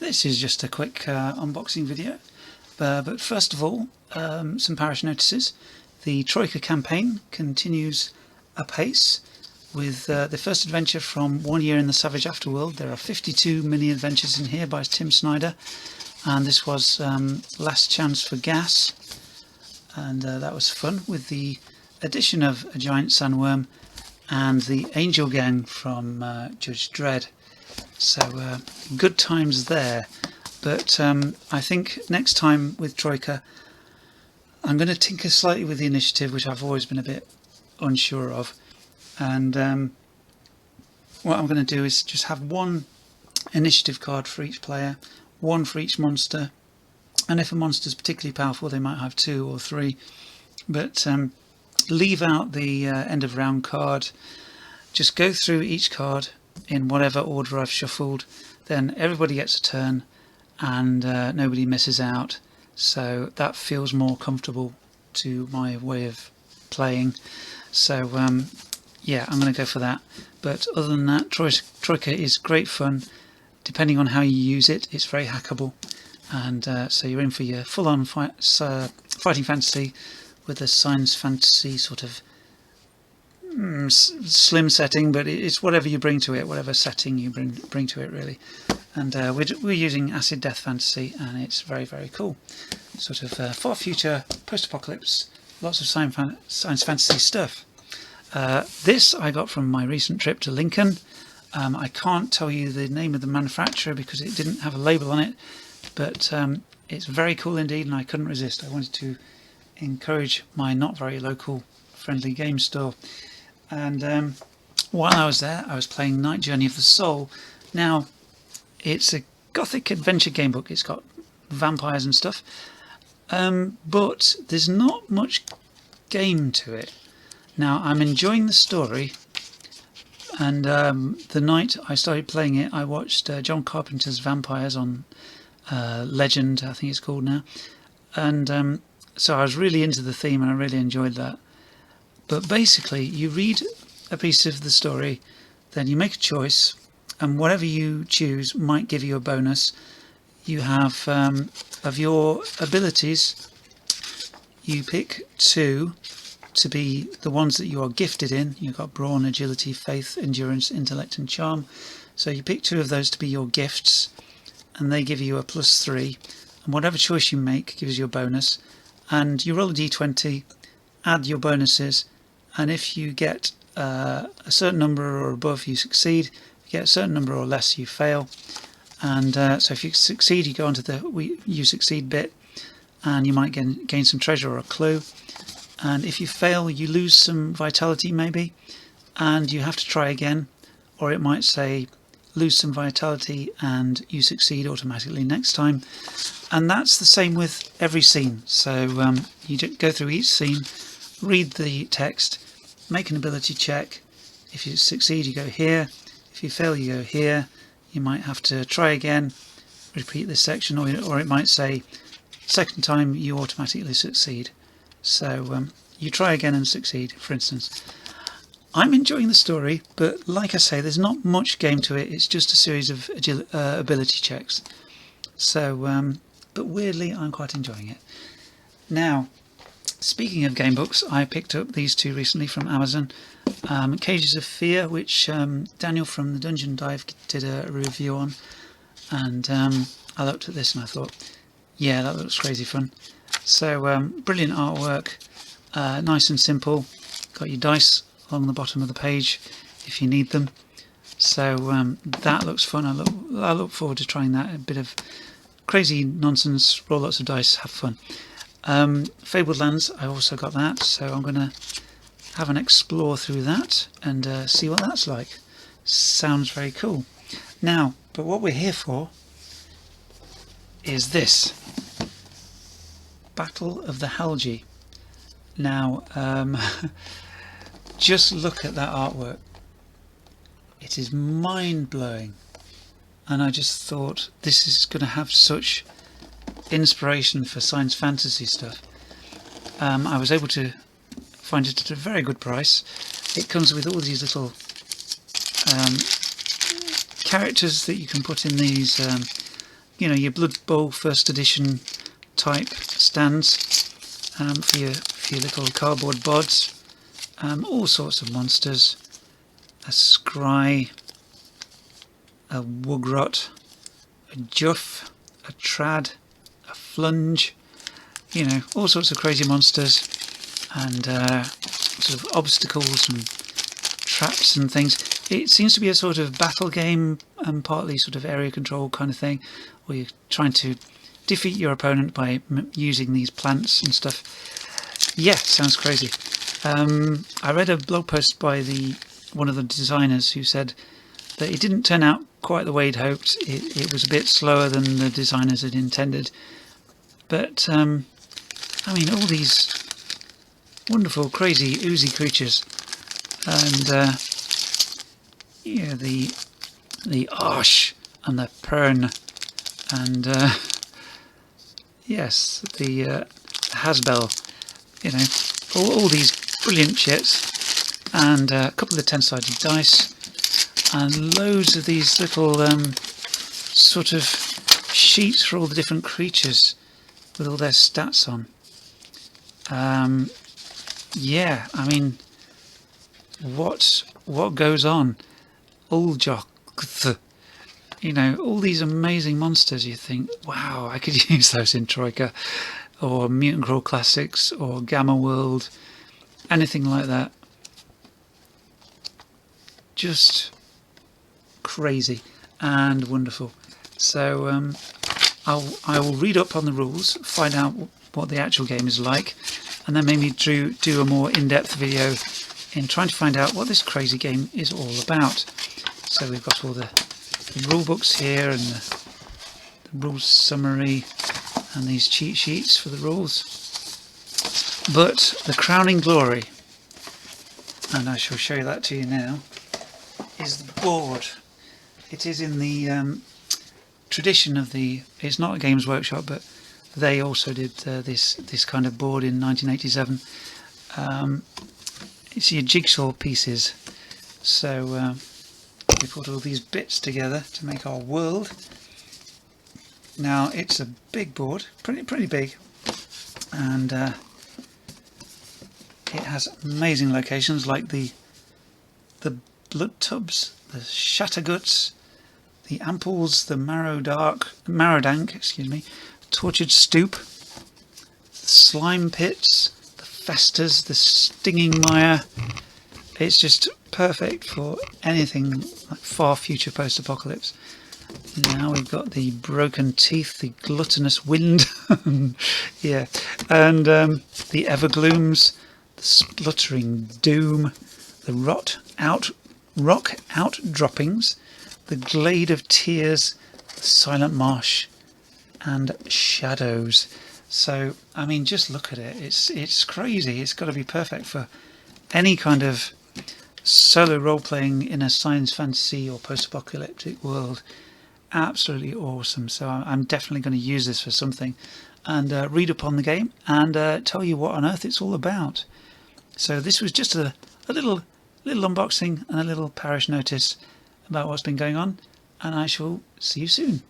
This is just a quick unboxing video, but first of all, some parish notices. The Troika campaign continues apace with the first adventure from 1 Year in the Savage Afterworld. There are 52 mini adventures in here by Tim Snyder, and this was Last Chance for Gas, and that was fun with the addition of a giant sandworm and the Angel Gang from Judge Dredd. So good times there. But I think next time with Troika I'm going to tinker slightly with the initiative, which I've always been a bit unsure of, and what I'm going to do is just have one initiative card for each player, one for each monster, and if a monster is particularly powerful they might have 2 or 3, but leave out the end of round card. Just go through each card in whatever order I've shuffled, then everybody gets a turn and nobody misses out, so that feels more comfortable to my way of playing. So yeah, I'm going to go for that. But other than that, Troika is great fun. Depending on how you use it, it's very hackable, and so you're in for your full-on fighting fantasy with a science fantasy sort of slim setting, but it's whatever you bring to it, whatever setting you bring to it really. And we're using acid death fantasy, and it's very, very cool. Sort of far future, post-apocalypse, lots of science fantasy stuff. This I got from my recent trip to Lincoln. I can't tell you the name of the manufacturer because it didn't have a label on it, but it's very cool indeed, and I couldn't resist. I wanted to encourage my not very local friendly game store. And while I was there, I was playing Night Journey of the Soul. Now, it's a gothic adventure game book. It's got vampires and stuff, but there's not much game to it. Now, I'm enjoying the story, and the night I started playing it, I watched John Carpenter's Vampires on Legend, I think it's called now, and so I was really into the theme and I really enjoyed that. But basically, you read a piece of the story, then you make a choice, and whatever you choose might give you a bonus. You have, of your abilities, you pick 2 to be the ones that you are gifted in. You've got Brawn, Agility, Faith, Endurance, Intellect and Charm. So you pick 2 of those to be your gifts, and they give you a +3. And whatever choice you make gives you a bonus. And you roll a d20, add your bonuses, and if you get a certain number or above, you succeed. If you get a certain number or less, you fail. And so if you succeed, you go on to the you succeed bit, and you might gain some treasure or a clue. And if you fail, you lose some vitality maybe, and you have to try again, or it might say lose some vitality and you succeed automatically next time. And that's the same with every scene. So you go through each scene, read the text, make an ability check. If you succeed, you go here. If you fail, you go here. You might have to try again, repeat this section, or it might say second time you automatically succeed. So you try again and succeed, for instance. I'm enjoying the story, but like I say, there's not much game to it. It's just a series of ability checks. So, but weirdly, I'm quite enjoying it. Now, speaking of game books, I picked up these 2 recently from Amazon. Cages of Fear, which Daniel from the Dungeon Dive did a review on, and I looked at this and I thought, yeah, that looks crazy fun. So brilliant artwork, nice and simple. Got your dice along the bottom of the page if you need them. So that looks fun. I look forward to trying that. A bit of crazy nonsense, roll lots of dice, have fun. Fabled Lands, I also got that, so I'm going to have an explore through that and see what that's like. Sounds very cool. Now, but what we're here for is this. Battle of the Halji. Now, just look at that artwork. It is mind-blowing, and I just thought this is going to have such inspiration for science fantasy stuff. I was able to find it at a very good price. It comes with all these little characters that you can put in these you know, your Blood Bowl first edition type stands for your little cardboard bods. All sorts of monsters. A scry, a wugrot, a juff, a trad, a flunge, you know, all sorts of crazy monsters, and sort of obstacles and traps and things. It seems to be a sort of battle game and partly sort of area control kind of thing, where you're trying to defeat your opponent by using these plants and stuff. Yeah, sounds crazy. I read a blog post by one of the designers who said that it didn't turn out quite the way he'd hoped. It was a bit slower than the designers had intended. But, I mean, all these wonderful, crazy, oozy creatures. And, yeah, the Arsh and the Pern. And, yes, the Hasbel. You know, all these brilliant chits. And a couple of 10-sided dice. And loads of these little sort of sheets for all the different creatures with all their stats on. Yeah, I mean, what goes on? Uljok, you know, all these amazing monsters. You think, wow, I could use those in Troika, or Mutant Crawl Classics, or Gamma World, anything like that. Just crazy and wonderful. So I will read up on the rules, find out what the actual game is like, and then maybe do a more in-depth video in trying to find out what this crazy game is all about. So we've got all the rule books here, and the rules summary, and these cheat sheets for the rules. But the crowning glory, and I shall show you that to you now, is the board. It is in the tradition of it's not a Games Workshop, but they also did this kind of board in 1987. It's your jigsaw pieces. So we put all these bits together to make our world. Now it's a big board, pretty big, and it has amazing locations like the blood tubs, the shatterguts, the amples, the marrowdank, excuse me, tortured stoop, the slime pits, the festers, the stinging mire. It's just perfect for anything like far future post-apocalypse. Now we've got the broken teeth, the gluttonous wind, yeah, and the everglooms, the spluttering doom, the rock outdroppings, the glade of tears, the silent marsh, and shadows. So I mean, just look at it. It's crazy. It's got to be perfect for any kind of solo role-playing in a science fantasy or post-apocalyptic world. Absolutely awesome. So I'm definitely going to use this for something, and read up on the game and tell you what on earth it's all about. So this was just a little unboxing and a little parish notice about what's been going on, and I shall see you soon.